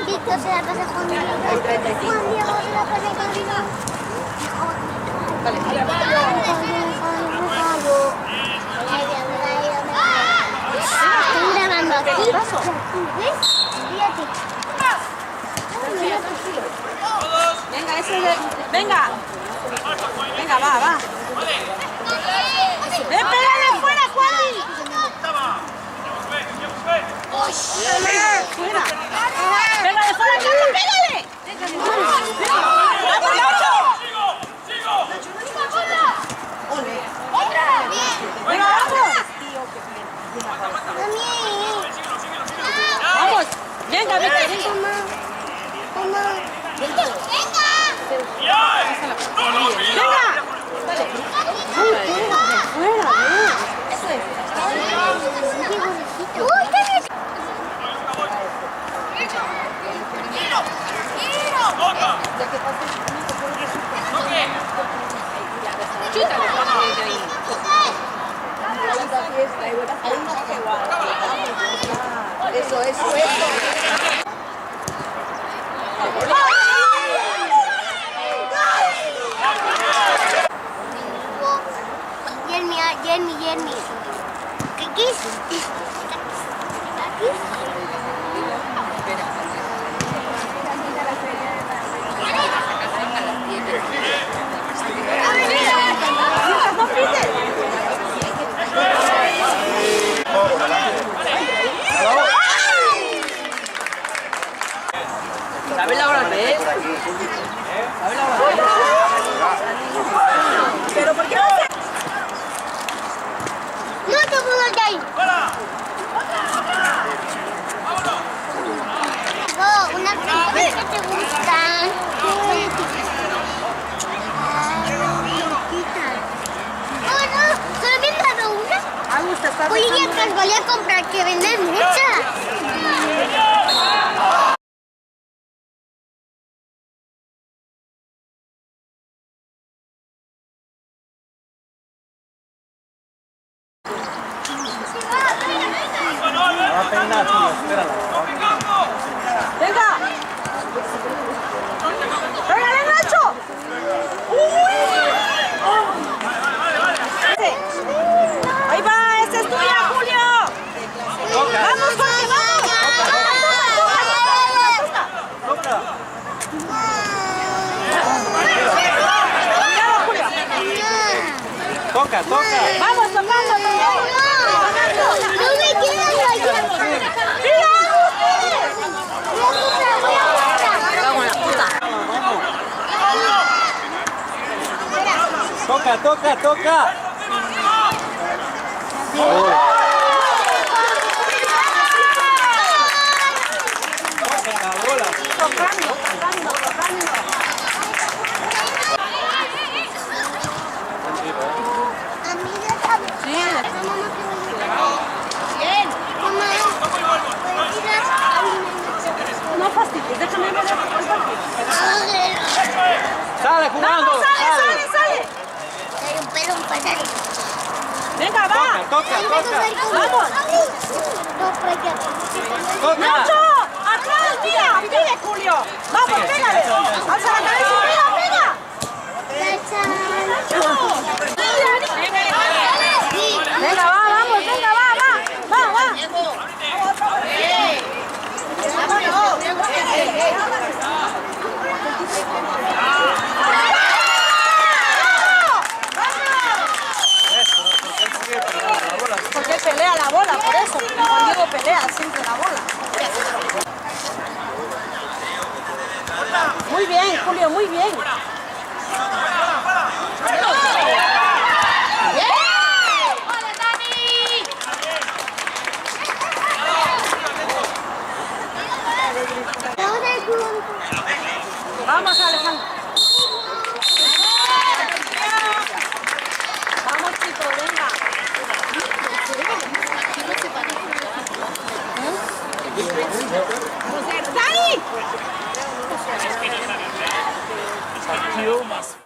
Víctor se la pasa a Juan Diego. Juan Diego se la pasa a Juan Diego. Estoy grabando aquí. ¿Ves? Fíjate. Venga, ese es el... Venga. Venga, va. ¡Pégale fuera, Juan! ¡Fuera! ¡Pégale fuera, Carlos! ¡Pégale! ¡Vamos, Nacho! ¡Venga, vamos! ¡Vamos! ¡Venga, Víctor! Eso. Yermi. ¿Qué es? ¿Sabes la hora que es? ¿Sabes la hora que es? ¿Pero por qué no se...? ¡No te puedo ir ahí! No, una pregunta que te gustan. No, solo me he dado una. Oye, ya te voy a comprar, que venden muchas. ¡Venga! ¡Pégale, Nacho! ¡Ahí va! ¡Esa es tuya, Julio! ¡Vamos, Jorge, vamos! ¡Toca! Toca. ¡Vamos, tocando! No me quiero Toca. Tocando. Bien. No fastidies, déjame ver el partido. Sale jugando. ¡Vamos, sale! Hay un pelo, un pasar. ¡Venga, va! Toca. ¡Vamos! No, por aquí. ¡Nacho! ¡Atrás, mira! ¡Pide, Julio! ¡Vamos, pégale! ¡Alza la cabeza y pega! ¡Venga, vamos! Porque pelea la bola, por eso. Juan Diego pelea siempre la bola. Muy bien, Julio, muy bien. Vamos, Alejandro. Vamos, chicos, venga. ¡Dani!